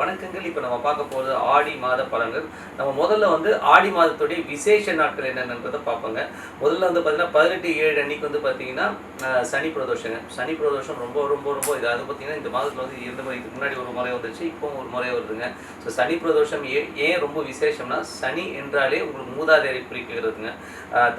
வணக்கங்கள். இப்போ நம்ம பார்க்க போகிறது ஆடி மாத பலன்கள். நம்ம முதல்ல வந்து ஆடி மாதத்துடைய விசேஷ நாட்கள் என்னென்னன்றதை பார்ப்போங்க. முதல்ல வந்து பார்த்தீங்கன்னா 18/7 அன்னைக்கு வந்து பார்த்தீங்கன்னா சனி பிரதோஷங்க. சனி பிரதோஷம் ரொம்ப ரொம்ப ரொம்ப இது அது பார்த்தீங்கன்னா இந்த மாதத்தில் வந்து 2 முறை, இதுக்கு முன்னாடி ஒரு முறை வந்துருச்சு, இப்போவும் ஒரு முறை வருதுங்க. ஸோ சனி பிரதோஷம் ஏன் ரொம்ப விசேஷம்னா, சனி என்றாலே உங்களுக்கு மூதாதையரை குறிப்பிடுறதுங்க.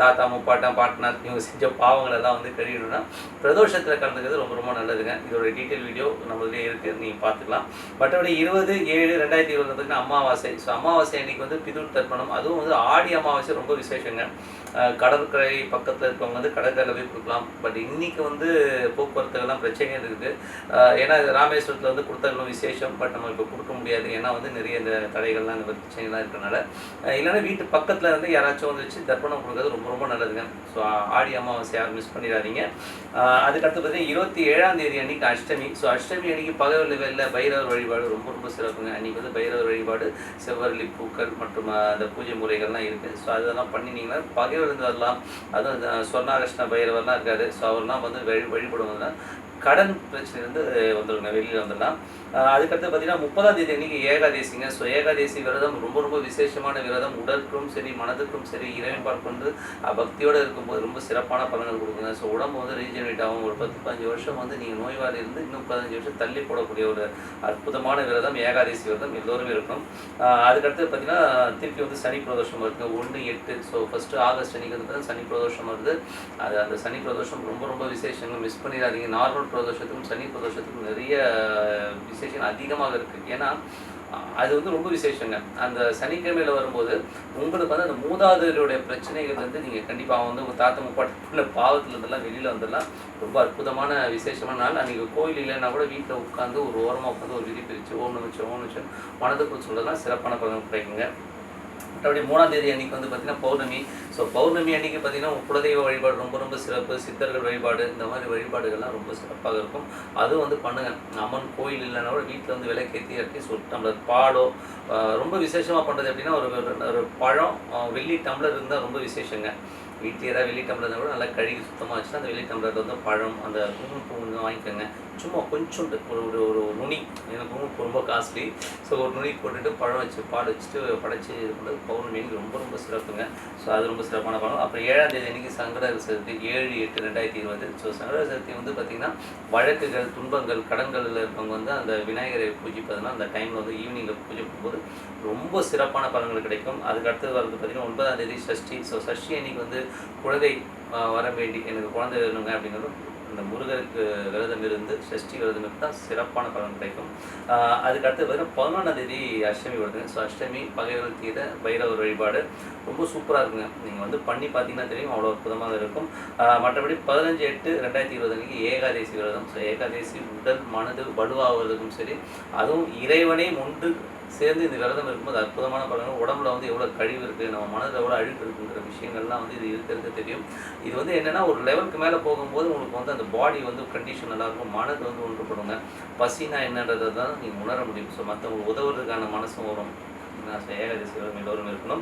தாத்தா முப்பாட்டம் பாட்டனார் இவங்க செஞ்ச பாவங்கள் எல்லாம் வந்து கழியணும்னா பிரதோஷத்தில் கலந்துக்கிறது ரொம்ப ரொம்ப நல்லதுங்க. இதோட டீட்டெயில் வீடியோ நம்மளே இருக்குது, நீங்கள் பார்த்துக்கலாம். மற்றபடி 20/7/2020 பார்த்தீங்கன்னா அமாவாசை. ஸோ அமாவாசை அன்றைக்கி வந்து பிதுர் தர்ப்பணம், அதுவும் வந்து ஆடி அமாவாசை ரொம்ப விசேஷங்க. கடற்கரை பக்கத்தில் இருக்கவங்க வந்து கடற்கரையில் போய் கொடுக்கலாம். பட் இன்றைக்கி வந்து போக்குவரத்துக்கெல்லாம் பிரச்சனைகள் இருக்குது. ஏன்னா ராமேஸ்வரத்தில் வந்து கொடுத்தா இன்னும் விசேஷம், பட் நம்ம இப்போ கொடுக்க முடியாது. ஏன்னா வந்து நிறைய இந்த தடைகள்லாம் இந்த பிரச்சனைகள்லாம் இருக்கிறனால, இல்லைன்னா வீட்டு பக்கத்தில் இருந்து யாராச்சும் வந்து வச்சு தர்ப்பணம் கொடுக்குறது ரொம்ப ரொம்ப நல்லதுங்க. ஸோ ஆடி அமாவாசை யாரும் மிஸ் பண்ணிடாதீங்க. அதுக்கடுத்து பார்த்தீங்கன்னா 27ஆம் தேதி அன்றைக்கி அஷ்டமி. ஸோ அஷ்டமி அன்றைக்கி பகல் லெவலில் பைரவர் வழிபாடு ரொம்ப ரொம்ப சிறப்புங்க. அன்றைக்கி வந்து பைரவர் வழிபாடு, செவ்வரளி பூக்கள் மற்றும் அந்த பூஜை முறைகள்லாம் இருக்குது. ஸோ அதெல்லாம் பண்ணினீங்கன்னா பகைவருந்து வரலாம். அதுவும் சொர்ணாகிருஷ்ண பைரவர்லாம் இருக்காரு. ஸோ அவர்லாம் வந்து வழிபடுவதுனா கடன் பிரச்சனையிலேருந்து வந்துடுங்க, வெளியில் வந்துடலாம். அதுக்கடுத்து பார்த்தீங்கன்னா 30ஆம் தேதி அன்றைக்கி ஏகாதேசிங்க. ஸோ ஏகாதேசி விரதம் ரொம்ப ரொம்ப விசேஷமான விரதம். உடலுக்கும் சரி மனதுக்கும் சரி இறைவன் பார்க்கொண்டு பக்தியோடு இருக்கும்போது ரொம்ப சிறப்பான பலன்கள் கொடுக்குங்க. ஸோ உடம்பு வந்து ரீஜெனரேட் ஆகும். ஒரு 10-15 வருஷம் வந்து நீங்கள் நோய்வாரி இருந்து இன்னும் 15 வருஷம் தள்ளி போடக்கூடிய ஒரு அற்புதமான விரதம் ஏகாதேசி விரதம் எல்லோரும் இருக்கும். அதுக்கடுத்து பார்த்தீங்கன்னா திருப்பி வந்து சனி பிரதோஷம் வருதுங்க, 1/8. ஸோ ஃபஸ்ட்டு ஆகஸ்ட் அன்றைக்கி வந்து பார்த்தீங்கன்னா சனி பிரதோஷம் வருது. அந்த சனி பிரதோஷம் ரொம்ப ரொம்ப விசேஷங்கள், மிஸ் பண்ணிடாதீங்க. நார்மல் பிரதோஷத்துக்கும் சனி பிரதோஷத்துக்கும் நிறைய விசேஷம் அதிகமாக இருக்குது. ஏன்னா அது வந்து ரொம்ப விசேஷங்க. அந்த சனிக்கிழமையில் வரும்போது உங்களுக்கு வந்து அந்த மூதாதையருடைய பிரச்சனைகள் வந்து நீங்கள் கண்டிப்பாக வந்து உங்கள் தாத்தா முப்பாட்ட பாவத்தில் இருந்தெல்லாம் வெளியில் வந்துடலாம். ரொம்ப அற்புதமான விசேஷமான நாள். அன்றைக்கி கோயில் இல்லைன்னா கூட வீட்டில் உட்காந்து ஒரு ஓரமாக உட்காந்து ஒரு விதி பிரித்து ஓம் நிமிஷம் மனதுக்குள் சொல்லலாம், சிறப்பான பலன் கிடைக்குங்க. மற்றபடி 3ஆம் தேதி அன்றைக்கி வந்து பார்த்திங்கன்னா பௌர்ணமி. ஸோ பௌர்ணமி அன்றைக்கி பார்த்திங்கன்னா குலதெய்வ வழிபாடு ரொம்ப ரொம்ப சிறப்பு. சித்தர்கள் வழிபாடு, இந்த மாதிரி வழிபாடுகள்லாம் ரொம்ப சிறப்பாக இருக்கும். அதுவும் வந்து பண்ணுங்கள். அம்மன் கோயில் இல்லைன்னா கூட வீட்டில் வந்து விளக்கேற்றி அட்லீஸ்ட் ஒரு டம்ளர் பாலோ, ரொம்ப விசேஷமாக பண்ணுறது எப்படின்னா ஒரு பழம், வெள்ளி டம்ளர் இருந்தால் ரொம்ப விசேஷங்க. வீட்டில் ஏதாவது வெள்ளி டம்ளர் இருந்தால் கூட நல்லா கழுகி சுத்தமாக வச்சுன்னா அந்த வெள்ளி டம்ளரில் வந்து பழம், அந்த குங்குமப்பூ கொஞ்சம் வாங்கிக்கோங்க. சும்மா கொஞ்சோண்டு ஒரு நுனி, எனக்கு குங்குமப்பூ ரொம்ப காஸ்ட்லி. ஸோ ஒரு நுனி போட்டுட்டு பழம் வச்சு பால் வச்சுட்டு படைச்சி இது பண்ணுறது பௌர்ணமி ரொம்ப ரொம்ப சிறப்புங்க. ஸோ அது ரொம்ப சிறப்பான பழம். அப்புறம் 7ஆம் தேதி அன்றைக்கி சங்கடஹர சதுர்த்தி, 7/8/2020. ஸோ சங்கடஹர சதுர்த்தி வந்து பார்த்திங்கன்னா வழக்குகள், துன்பங்கள், கடன்களில் இருக்கவங்க வந்து அந்த விநாயகரை பூஜிப்பதுனா அந்த டைமில் வந்து ஈவினிங்கில் பூஜை பண்ணும்போது ரொம்ப சிறப்பான பலன்கள் கிடைக்கும். அதுக்கு அடுத்தது வரது பார்த்திங்கன்னா 9ஆம் தேதி சஷ்டி. ஸோ சஷ்டி அன்றைக்கி வந்து குழந்தை வர வேண்டி எனக்கு குழந்தை வேணுங்க அப்படிங்கிறது அந்த முருகருக்கு விரதம் இருந்து சஷ்டி விரதம் இருந்தால் சிறப்பான பலன் கிடைக்கும். அதுக்கு அடுத்து பார்த்திங்கன்னா 11ஆம் தேதி அஷ்டமி வருதுங்க. ஸோ அஷ்டமி பகைவர் தீர பைரவர் வழிபாடு ரொம்ப சூப்பராக இருக்குங்க. நீங்கள் வந்து பண்ணி பார்த்தீங்கன்னா தெரியும், அவ்வளோ அற்புதமாக இருக்கும். மற்றபடி 15/8/2020 அன்றைக்கி ஏகாதேசி விரதம். ஸோ ஏகாதேசி உடல் மனது வலுவாகிறதுக்கும் சரி, அதுவும் இறைவனை முன்பு சேர்ந்து இந்த விரதம் இருக்கும்போது அற்புதமான பலன்கள். உடம்புல வந்து எவ்வளோ கழிவு இருக்குது, நம்ம மனதில் எவ்வளோ அழுக்கு இருக்குங்கிற விஷயங்கள்லாம் வந்து இது இருக்கிறது தெரியும். இது வந்து என்னென்னா ஒரு லெவலுக்கு மேலே போகும்போது உங்களுக்கு வந்து அந்த பாடி வந்து கண்டிஷன் நல்லாயிருக்கும், மனது வந்து ஒன்றுபடுங்க. பசினா என்னன்றதை தான் நீங்கள் உணர முடியும். ஸோ மற்றவங்களுக்கு உதவுறதுக்கான மனசும் வரும். ஏகாதசி விரதம் எல்லோரும் இருக்கணும்.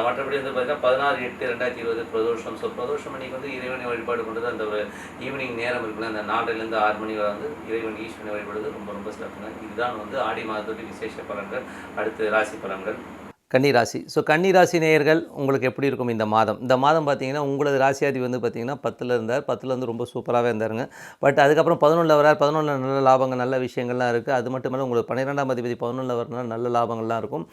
மற்றபடி வந்து பார்த்தீங்கன்னா 16/8/2020 பிரதோஷம். ஸோ பிரதோஷம் அன்றைக்கி வந்து இறைவனை வழிபாடு பண்ணுறது அந்த ஈவினிங் நேரம் இருக்குல்ல, அந்த 4லேருந்து 6 மணி வரை வந்து இறைவன் ஈஸ்வரனை வழிபடுறது ரொம்ப ரொம்ப சிறப்புங்க. இதுதான் வந்து ஆடி மாதத்துடைய விசேஷ பலன்கள். அடுத்து ராசி பலன்கள். கன்னிராசி. ஸோ கன்னிராசி நேயர்கள் உங்களுக்கு எப்படி இருக்கும் இந்த மாதம்? இந்த மாதம் பார்த்தீங்கன்னா உங்களது ராசியாதிபதி வந்து பார்த்தீங்கன்னா 10ல் இருந்தார். 10ல் வந்து ரொம்ப சூப்பராகவே இருந்தாருங்க. பட் அதுக்கப்புறம் 11ல் வரார். 11ல் நல்ல லாபங்கள், நல்ல விஷயங்கள்லாம் இருக்குது. அது மட்டும் இல்லை, உங்களுக்கு 12ஆம் அதிபதி 11ல் வரனால நல்ல லாபங்கள்லாம் இருக்கும்.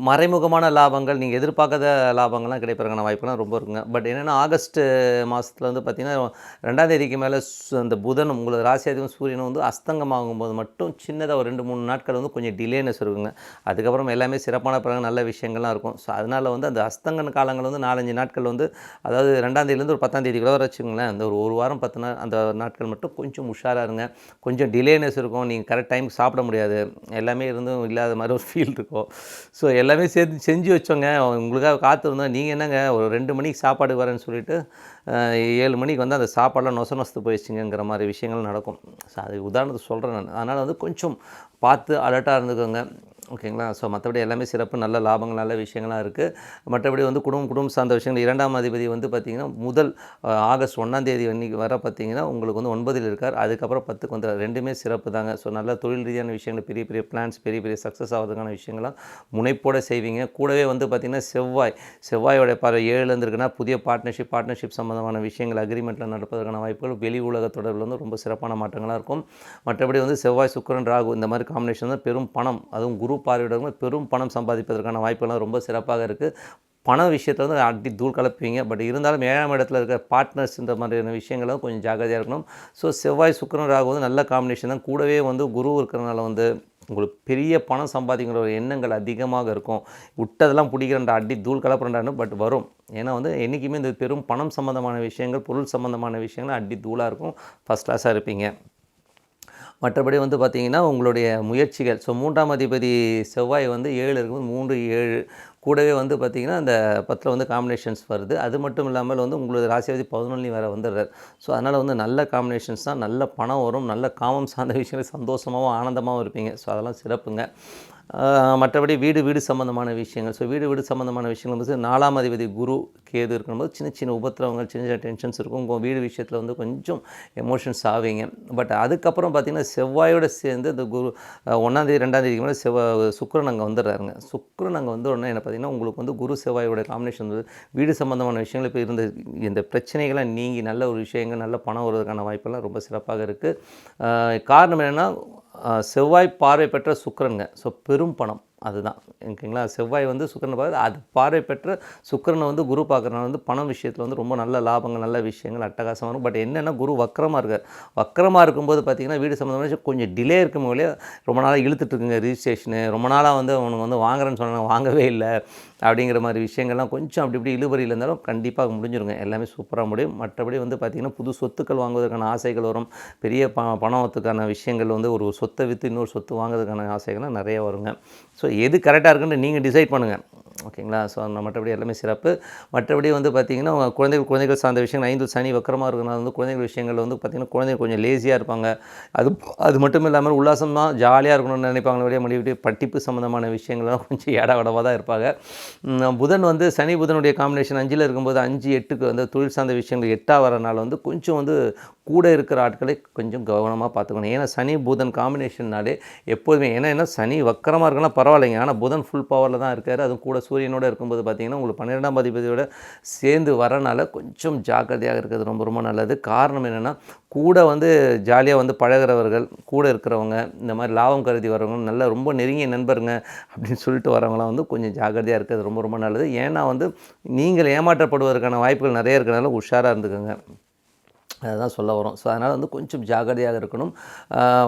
மறைமுகமான லாபங்கள், நீங்கள் எதிர்பார்க்காத லாபங்கள்லாம் கிடைப்பதற்கான வாய்ப்புலாம் ரொம்ப இருக்குங்க. பட் என்னென்னா ஆகஸ்ட் மாதத்தில் வந்து பார்த்திங்கன்னா 2ஆம் தேதிக்கு மேலே அந்த புதனும் உங்களது ராசியாதிபதியும் சூரியனும் வந்து அஸ்தங்கமாகும்போது மட்டும் சின்னதாக ஒரு 2-3 நாட்கள் வந்து கொஞ்சம் டிலேனஸ் இருக்குங்க. அதுக்கப்புறம் எல்லாமே சிறப்பான நல்ல விஷயங்கள்லாம் இருக்கும். ஸோ அதனால் வந்து அந்த அஸ்தங்கன காலங்கள் வந்து 4-5 நாட்கள் வந்து, அதாவது 2ஆம் தேதியிலேருந்து ஒரு 10ஆம் தேதி வரை வச்சுக்கோங்களேன். அந்த ஒரு வாரம் 10 நாள் அந்த நாட்கள் மட்டும் கொஞ்சம் உஷாராக இருங்க. கொஞ்சம் டிலேனஸ் இருக்கும். நீங்கள் கரெக்ட் டைமுக்கு சாப்பிட முடியாது. எல்லாமே இருந்தும் இல்லாத மாதிரி ஒரு ஃபீல் இருக்கும். ஸோ எல்லாமே சேர்த்து செஞ்சு வச்சோங்க, உங்களுக்காக காத்திருந்தோம். நீங்கள் என்னங்க ஒரு 2 மணிக்கு சாப்பாடு வரேன்னு சொல்லிவிட்டு 7 மணிக்கு வந்து அந்த சாப்பாடெலாம் நொசத்து போயிடுச்சுங்கிற மாதிரி விஷயங்கள் நடக்கும். ஸோ அது உதாரணத்துக்கு சொல்கிறேன் நான். அதனால் வந்து கொஞ்சம் பார்த்து அலர்ட்டாக இருந்துக்கோங்க. ஓகேங்களா. ஸோ மற்றபடி எல்லாமே சிறப்பு, நல்ல லாபங்கள், நல்ல விஷயங்கள்லாம் இருக்குது. மற்றபடி வந்து குடும்பம் சார்ந்த விஷயங்கள் 2ஆம் அதிபதி வந்து பார்த்திங்கன்னா முதல் ஆகஸ்ட் 1ஆம் தேதி அன்றைக்கி வர பார்த்திங்கன்னா உங்களுக்கு வந்து 9ல் இருக்கார். அதுக்கப்புறம் 10க்கு வந்து 2மே சிறப்பு தாங்க. ஸோ நல்ல தொழில் ரீதியான விஷயங்கள், பெரிய பெரிய பிளான்ஸ், பெரிய பெரிய சக்ஸஸ் ஆகிறதுக்கான விஷயங்கள்லாம் முனைப்போடு செய்வீங்க. கூடவே வந்து பார்த்திங்கன்னா செவ்வாயோடைய பார்வை 7லேருந்து இருக்குன்னா புதிய பார்ட்னர்ஷிப் சம்மந்தமான விஷயங்கள் அக்ரிமெண்ட்டில் நடப்பதற்கான வாய்ப்புகள், வெளி உலக தொடர்பில் வந்து ரொம்ப சிறப்பான மாற்றங்களாக இருக்கும். மற்றபடி வந்து செவ்வாய், சுக்கிரன், ராகு இந்த மாதிரி காம்பினேஷன் தான் பெரும் பணம், அதுவும் குரு பார்வையிடவங்க பெரும் பணம் சம்பாதிப்பதற்கான வாய்ப்புகள்லாம் ரொம்ப சிறப்பாக இருக்குது. பண விஷயத்தில் வந்து அடி தூள் கலப்புவீங்க. பட் இருந்தாலும் 7ஆம் இடத்துல இருக்கிற பார்ட்னர்ஸ்ன்ற மாதிரியான விஷயங்களும் கொஞ்சம் ஜாக்கிரதையாக இருக்கணும். ஸோ செவ்வாய், சுக்கிரன், ராகு வந்து நல்ல காம்பினேஷன் தான். கூடவே வந்து குரு இருக்கிறனால வந்து உங்களுக்கு பெரிய பணம் சம்பாதிக்கிற ஒரு எண்ணங்கள் அதிகமாக இருக்கும். விட்டதெல்லாம் பிடிக்கிறண்டா, அடி தூள் கலப்புறண்டான்னு பட் வரும். ஏன்னா வந்து என்றைக்குமே இந்த பெரும் பணம் சம்மந்தமான விஷயங்கள், பொருள் சம்மந்தமான விஷயங்கள் அடி தூளாக இருக்கும். ஃபஸ்ட் கிளாஸாக இருப்பீங்க. மற்றபடி வந்து பார்த்திங்கன்னா உங்களுடைய முயற்சிகள், ஸோ 3ஆம் அதிபதி செவ்வாய் வந்து 7 இருக்கும்போது 3, 7 கூடவே வந்து பார்த்திங்கன்னா அந்த 10ல் வந்து காம்பினேஷன்ஸ் வருது. அது மட்டும் இல்லாமல் வந்து உங்களோட ராசியாதிபதி 11லையும் வேறு வந்துடுறார். ஸோ அதனால் வந்து நல்ல காம்பினேஷன்ஸ் தான், நல்ல பணம் வரும், நல்ல காமம் சார்ந்த விஷயங்கள் சந்தோஷமாகவும் ஆனந்தமாகவும் இருப்பீங்க. ஸோ அதெல்லாம் சிறப்புங்க. மற்றபடி வீடு சம்மந்தமான விஷயங்கள், ஸோ வீடு சம்மந்தமான விஷயங்கள் வந்து 4ஆம் அதிபதி குரு கேது இருக்கும்போது சின்ன உபத்திரவங்கள், சின்ன டென்ஷன்ஸ் இருக்கும். உங்கள் வீடு விஷயத்தில் வந்து கொஞ்சம் எமோஷன்ஸ் ஆவீங்க. பட் அதுக்கப்புறம் பார்த்திங்கன்னா செவ்வாயோடு சேர்ந்து இந்த குரு 1ஆம் தேதி 2ஆம் தேதிக்கு மேலே சுக்கிரன் அங்கே வந்துடுறாருங்க. சுக்கிரன் அங்கே வந்து உடனே என்ன பார்த்திங்கன்னா உங்களுக்கு வந்து குரு செவ்வாயோட காம்பினேஷன் வந்து வீடு சம்மந்தமான விஷயங்கள் இப்போ இந்த பிரச்சனைகள்லாம் நீங்கி நல்ல ஒரு விஷயங்கள், நல்ல பணம் வருவதற்கான வாய்ப்பெல்லாம் ரொம்ப சிறப்பாக இருக்குது. காரணம் என்னென்னா செவ்வாய் பார்வை பெற்ற சுக்கிரனுங்க. ஸோ பெரும் பணம் அதுதான், ஓகேங்களா. செவ்வாய் வந்து சுக்கிரனை பார்க்குறது, அது பார்வை பெற்ற சுக்கிரனை வந்து குரு பார்க்குறனால வந்து பணம் விஷயத்தில் வந்து ரொம்ப நல்ல லாபங்கள், நல்ல விஷயங்கள் அட்டகாசமாக இருக்கும். பட் என்னென்னா குரு வக்கரமாக இருக்கார். வக்கரமாக இருக்கும்போது பார்த்திங்கன்னா வீடு சம்மந்தமான விஷயம் கொஞ்சம் டிலே இருக்கும் போதே ரொம்ப நாளாக இழுத்துட்ருக்குங்க ரிஜிஸ்ட்ரேஷனு. ரொம்ப நாளாக வந்து அவனுக்கு வந்து வாங்குறேன்னு சொன்னாங்க, வாங்கவே இல்லை அப்படிங்கிற மாதிரி விஷயங்கள்லாம் கொஞ்சம் அப்படி இப்படி இழுபறியில் இருந்தாலும் கண்டிப்பாக முடிஞ்சிருங்க. எல்லாமே சூப்பராக முடியும். மற்றபடி வந்து பார்த்திங்கன்னா புது சொத்துக்கள் வாங்குவதற்கான ஆசைகள் வரும். பெரிய பணத்துக்கான விஷயங்கள் வந்து ஒரு சொத்தை விற்று இன்னொரு சொத்து வாங்குறதுக்கான ஆசைகள்லாம் நிறைய வருங்க. ஸோ எது கரெக்டாக இருக்குன்னு நீங்கள் டிசைட் பண்ணுங்கள், ஓகேங்களா. ஸோ மற்றபடி எல்லாமே சிறப்பு. மற்றபடி வந்து பார்த்திங்கன்னா குழந்தைகள் சார்ந்த விஷயங்கள் 5 சனி வக்கரமாக இருக்கிறனால வந்து குழந்தைகள் விஷயங்கள் வந்து பார்த்திங்கன்னா குழந்தைகள் கொஞ்சம் லேசியாக இருப்பாங்க. அது மட்டும் இல்லாமல் உல்லாசமாக ஜாலியாக இருக்கணும்னு நினைப்பாங்க. வழியாக முடிவிட்டு படிப்பு சம்மந்தமான விஷயங்கள்லாம் கொஞ்சம் ஏடாவடமாக தான் இருப்பாங்க. புதன் வந்து சனி புதனுடைய காம்பினேஷன் 5ல் இருக்கும்போது 5, 8க்கு வந்து தொழில் சார்ந்த விஷயங்கள் 8ஆக வரனால வந்து கொஞ்சம் வந்து கூட இருக்கிற ஆட்களை கொஞ்சம் கவனமாக பார்த்துக்கணும். ஏன்னா சனி புதன் காம்பினேஷன்னாலே எப்போதுமே ஏன்னா சனி வக்கரமாக இருக்குன்னா பரவாயில்லைங்க. ஆனால் புதன் ஃபுல் பவரில் தான் இருக்கார். அதுவும் கூட சூரியனோடு இருக்கும்போது பார்த்திங்கன்னா உங்களுக்கு 12ஆம் அதிபதியோட சேர்ந்து வரனால கொஞ்சம் ஜாக்கிரதையாக இருக்கிறது ரொம்ப ரொம்ப நல்லது. காரணம் என்னென்னா கூட வந்து ஜாலியாக வந்து பழகிறவர்கள், கூட இருக்கிறவங்க, இந்த மாதிரி லாபம் கருதி வரவங்க, நல்ல ரொம்ப நெருங்கிய நண்பருங்க அப்படின்னு சொல்லிட்டு வரவங்களாம் வந்து கொஞ்சம் ஜாக்கிரதையாக இருக்கிறது ரொம்ப ரொம்ப நல்லது. ஏன்னா வந்து நீங்கள் ஏமாற்றப்படுவதற்கான வாய்ப்புகள் நிறைய இருக்கிறனால உஷாராக இருந்துக்கோங்க. அதுதான் சொல்ல வரோம். ஸோ அதனால் வந்து கொஞ்சம் ஜாக்கிரதையாக இருக்கணும்.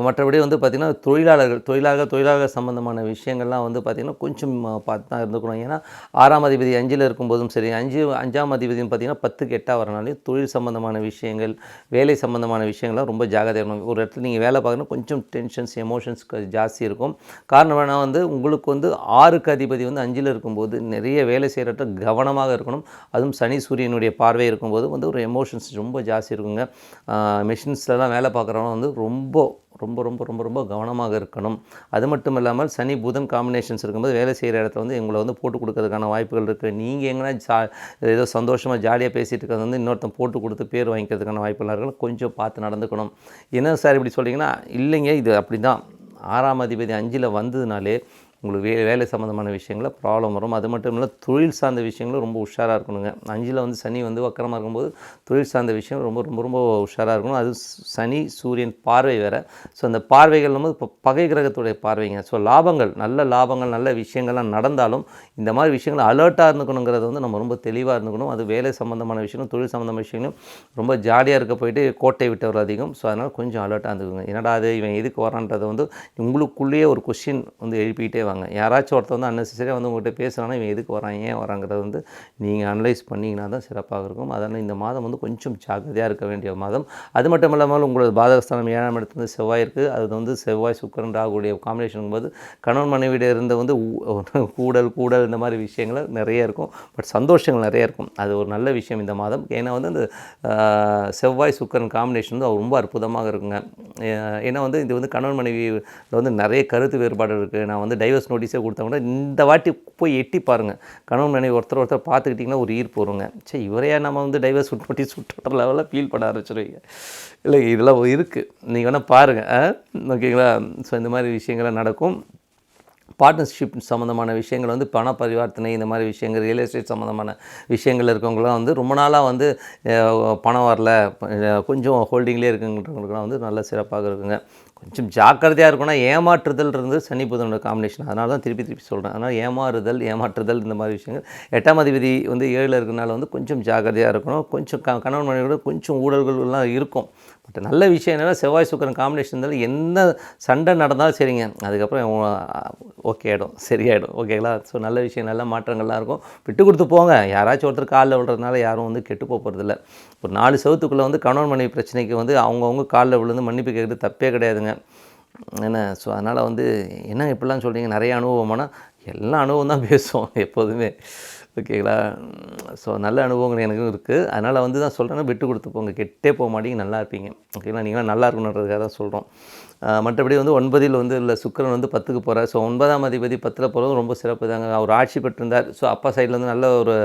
மற்றபடி வந்து பார்த்திங்கன்னா தொழிலாளர்கள் சம்மந்தமான விஷயங்கள்லாம் வந்து பார்த்திங்கன்னா கொஞ்சம் பார்த்து தான் இருந்துக்கணும். ஏன்னா 6ஆம் அதிபதி 5ல் இருக்கும்போதும் சரி, 5ஆம் அதிபதியும் பார்த்திங்கன்னா 10க்கு 8ஆக வரனாலையும் தொழில் சம்மந்தமான விஷயங்கள், வேலை சம்மந்தமான விஷயங்கள்லாம் ரொம்ப ஜாக்கிரதையாக இருக்கணும். ஒரு இடத்துல நீங்கள் வேலை பார்க்கணும் கொஞ்சம் டென்ஷன்ஸ், எமோஷன்ஸ் ஜாஸ்தி இருக்கும். காரணம் வேணால் வந்து உங்களுக்கு வந்து 6க்கு அதிபதி வந்து 5ல் இருக்கும்போது நிறைய வேலை செய்கிறத கவனமாக இருக்கணும். அதுவும் சனி சூரியனுடைய பார்வை இருக்கும்போது வந்து ஒரு எமோஷன்ஸ் ரொம்ப ஜாஸ்தி இருக்குங்க. மெஷின்ஸ்லலாம் வேலை பார்க்குறவங்க வந்து ரொம்ப ரொம்ப ரொம்ப ரொம்ப ரொம்ப கவனமாக இருக்கணும். அது மட்டும் இல்லாமல் சனி புதன் காம்பினேஷன்ஸ் இருக்கும்போது வேலை செய்கிற இடத்துல வந்து எங்களை வந்து போட்டு கொடுக்கறதுக்கான வாய்ப்புகள் இருக்குது. நீங்கள் எங்கன்னா ஏதோ சந்தோஷமாக ஜாலியாக பேசிகிட்டு இருக்கிறது வந்து இன்னொருத்தன் போட்டு கொடுத்து பேர் வாங்கிக்கிறதுக்கான வாய்ப்புகள் இருக்குது. கொஞ்சம் பார்த்து நடந்துக்கணும். என்ன சார் இப்படி சொல்லிங்கன்னா, இல்லைங்க இது அப்படி தான். 6ஆம் அதிபதி 5ல் வந்ததுனாலே உங்களுக்கு வேலை சம்மந்தமான விஷயங்களில் ப்ராப்ளம் வரும். அது மட்டும் இல்லை தொழில் சார்ந்த விஷயங்களும் ரொம்ப உஷாராக இருக்கணுங்க. 5ல் வந்து சனி வந்து வக்கரமாக இருக்கும்போது தொழில் சார்ந்த விஷயம் ரொம்ப ரொம்ப ரொம்ப உஷாராக இருக்கணும். அது சனி சூரியன் பார்வை வேறு. ஸோ அந்த பார்வைகள் வந்து இப்போ பகை கிரகத்துடைய பார்வைங்க. ஸோ நல்ல லாபங்கள் நல்ல விஷயங்கள்லாம் நடந்தாலும் இந்த மாதிரி விஷயங்கள் அலர்ட்டாக இருந்துக்கணுங்கிறது வந்து நம்ம ரொம்ப தெளிவாக இருந்துக்கணும். அது வேலை சம்மந்தமான விஷயங்களும் தொழில் சம்மந்தமான விஷயங்களும் ரொம்ப ஜாலியாக இருக்க போயிட்டு கோட்டை விட்டவர் அதிகம். ஸோ அதனால் கொஞ்சம் அலர்ட்டாக இருந்துக்குங்க. என்னடா அது இவன் எதுக்கு வரான்றதை வந்து உங்களுக்குள்ளேயே ஒரு கொஸ்டின் வந்து எழுப்பிக்கிட்டே வாங்க. யாராச்சும் ஒருத்தர் வந்து அன்னெசரியாக வந்து உங்கள்கிட்ட பேசுகிறாங்கன்னா இவன் எதுக்கு வரான், ஏன் வராங்கிறத வந்து நீங்கள் அனலைஸ் பண்ணிங்கன்னா தான் சிறப்பாக இருக்கும். அதனால் இந்த மாதம் வந்து கொஞ்சம் ஜாக்கிரதையாக இருக்க வேண்டிய மாதம். அது மட்டும் இல்லாமல் உங்களோட பாதகஸ்தானம் 7ஆம் இடத்துல வந்து செவ்வாய் இருக்குது. அது வந்து செவ்வாய் சுக்கிரன் ராகுடைய காம்பினேஷன் போது கணவன் மனைவியிட இருந்த வந்து கூடல் இந்த மாதிரி விஷயங்கள் நிறைய இருக்கும். பட் சந்தோஷங்கள் நிறைய இருக்கும். அது ஒரு நல்ல விஷயம் இந்த மாதம். ஏன்னா வந்து அந்த செவ்வாய் சுக்கிரன் காம்பினேஷன் வந்து ரொம்ப அற்புதமாக இருக்குங்க. ஏன்னா வந்து இது வந்து கணவன் மனைவி வந்து நிறைய கருத்து வேறுபாடு இருக்குது. நான் வந்து டைவர்ஸ் டைவர்ஸ் நோட்டீஸே கொடுத்தா கூட இந்த வாட்டி போய் எட்டி பாருங்கள். கணவன் மனைவி ஒருத்தர் பார்த்துக்கிட்டிங்கன்னா ஒரு ஈர்ப்பு வருங்க. சரி இவரையா நம்ம வந்து டைவர்ஸ் நோட்டீஸ் விட்டுற லெவலில் ஃபீல் பண்ண ஆரம்பிச்சிருவீங்க. இல்லை இதெல்லாம் இருக்குது, நீங்கள் வேணால் பாருங்கள். ஓகேங்களா? ஸோ இந்த மாதிரி விஷயங்கள்லாம் நடக்கும். பார்ட்னர்ஷிப் சம்மந்தமான விஷயங்கள் வந்து பண பரிவர்த்தனை இந்த மாதிரி விஷயங்கள், ரியல் எஸ்டேட் சம்மந்தமான விஷயங்கள் இருக்கவங்களாம் வந்து ரொம்ப நாளாக வந்து பணம் வரல, கொஞ்சம் ஹோல்டிங்லேயே இருக்குங்கிறவங்களுக்குலாம் வந்து நல்ல சிறப்பாக இருக்குங்க. கொஞ்சம் ஜாக்கிரதையாக இருக்குன்னா ஏமாற்றுதல் இருந்து சனி புதனோட காம்பினேஷன், அதனால தான் திருப்பி சொல்கிறேன். அதனால் ஏமாற்றுதல் இந்த மாதிரி விஷயங்கள். 8ஆம் அதிபதி வந்து 7ல் இருக்கிறனால வந்து கொஞ்சம் ஜாக்கிரதையாக இருக்கணும். கொஞ்சம் கணவன் மனைவியோட கொஞ்சம் ஊழல்கள்லாம் இருக்கும். பட் நல்ல விஷயம் என்னென்னா செவ்வாய் சுக்கிரன் காம்பினேஷன் இருந்தாலும் என்ன சண்டை நடந்தாலும் சரிங்க, அதுக்கப்புறம் ஓகே ஆகிடும், சரியாயிடும். ஓகேங்களா? ஸோ நல்ல விஷயம், நல்ல மாற்றங்கள்லாம் இருக்கும். விட்டு கொடுத்து போங்க. யாராச்சும் ஒருத்தர் காலில் விழுறதுனால யாரும் வந்து கெட்டு போகிறதில்ல. ஒரு 4 செவத்துக்குள்ளே வந்து கணவன் மனைவி பிரச்சனைக்கு வந்து அவங்கவுங்க காலில் விழுந்து மன்னிப்பு கேட்குறது தப்பே கிடையாதுங்க. என்ன ஸோ அதனால் வந்து என்ன இப்படிலாம் சொல்கிறீங்க, நிறைய அனுபவமானா எல்லா அனுபவம் தான் பேசுவோம் எப்போதுமே. ஓகேங்களா? ஸோ நல்ல அனுபவங்கள் எனக்கும் இருக்குது. அதனால் வந்து தான் சொல்கிறேன்னா விட்டு கொடுத்து போங்க, கெட்டே போக மாட்டீங்க, நல்லா இருப்பீங்க. ஓகேங்களா? நீங்களாம் நல்லா இருக்கணுன்றதுக்காக தான் சொல்கிறோம். மற்றபடி வந்து 9ல் வந்து இல்லை சுக்கிரன் வந்து 10க்கு போகிறார். ஸோ 9ஆம் அதிபதி 10ல் போகிறது ரொம்ப சிறப்பு தாங்க. அவர் ஆட்சி பெற்றிருந்தார். ஸோ அப்பா சைடில் வந்து நல்ல ஒரு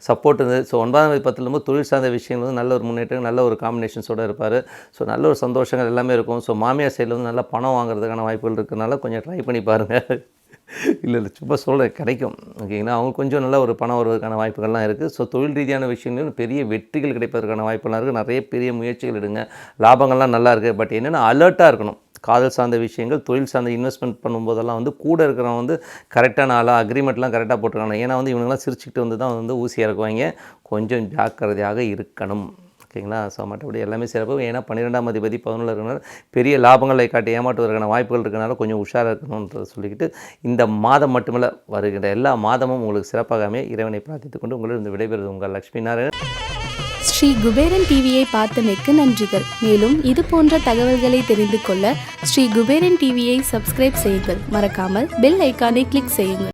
சப்போர்ட் இருந்தது. ஸோ 9ஆம் அதிபதி 10ல் வந்து தொழில் சார்ந்த விஷயங்கள் வந்து நல்ல ஒரு முன்னேற்றம், நல்ல ஒரு காம்பினேஷன்ஸோடு இருப்பார். ஸோ நல்ல ஒரு சந்தோஷங்கள் எல்லாமே இருக்கும். ஸோ மாமியார் சைடில் வந்து நல்லா பணம் வாங்குறதுக்கான வாய்ப்புகள் இருக்கிறனால கொஞ்சம் ட்ரை பண்ணி பாருங்கள். இல்லை சும்மா சொல்கிறேன், கிடைக்கும். ஓகேங்களா? அவங்க கொஞ்சம் நல்ல ஒரு பணம் வருவதற்கான வாய்ப்புகள்லாம் இருக்குது. ஸோ தொழில் ரீதியான விஷயங்களும் பெரிய வெற்றிகள் கிடைப்பதற்கான வாய்ப்புலாம் இருக்குது. நிறைய பெரிய முயற்சிகள் எடுங்க, லாபங்கள்லாம் நல்லா இருக்குது. பட் என்னென்னா அலர்ட்டாக இருக்கணும். காதல் சார்ந்த விஷயங்கள், தொழில் சார்ந்த இன்வெஸ்ட்மெண்ட் பண்ணும்போதெல்லாம் வந்து கூட இருக்கிறவங்க வந்து கரெக்டான ஆளாக அக்ரிமெண்ட்லாம் கரெக்டாக போட்டுருக்காங்க. ஏன்னா வந்து இவங்கெல்லாம் சிரிச்சுக்கிட்டு வந்து தான் வந்து ஊசி இறக்குவாங்க. கொஞ்சம் ஜாக்கிரதையாக இருக்கணும். ஓகேங்களா? ஸோ மற்றபடி எல்லாமே சிறப்பு. ஏன்னா 12ஆம் அதிபதி 11ல் இருக்கிறனால பெரிய லாபங்களை காட்டி ஏமாற்றுவதற்கான வாய்ப்புகள் இருக்கிறனால கொஞ்சம் உஷாராக இருக்கணுன்றதை சொல்லிக்கிட்டு, இந்த மாதம் மட்டுமல்ல வருகின்ற எல்லா மாதமும் உங்களுக்கு சிறப்பாக அமைய இறைவனை பிரார்த்தித்துக் கொண்டு உங்களிடம் விடைபெறுவது உங்கள் லட்சுமி நாராயணன். ஸ்ரீ குபேரன் டிவியை பார்த்தமைக்கு நன்றிகள். மேலும் இது போன்ற தகவல்களை தெரிந்து கொள்ள ஸ்ரீ குபேரன் டிவியை சப்ஸ்கிரைப் செய்யுங்கள். மறக்காமல் பெல் ஐக்கானை கிளிக் செய்யுங்கள்.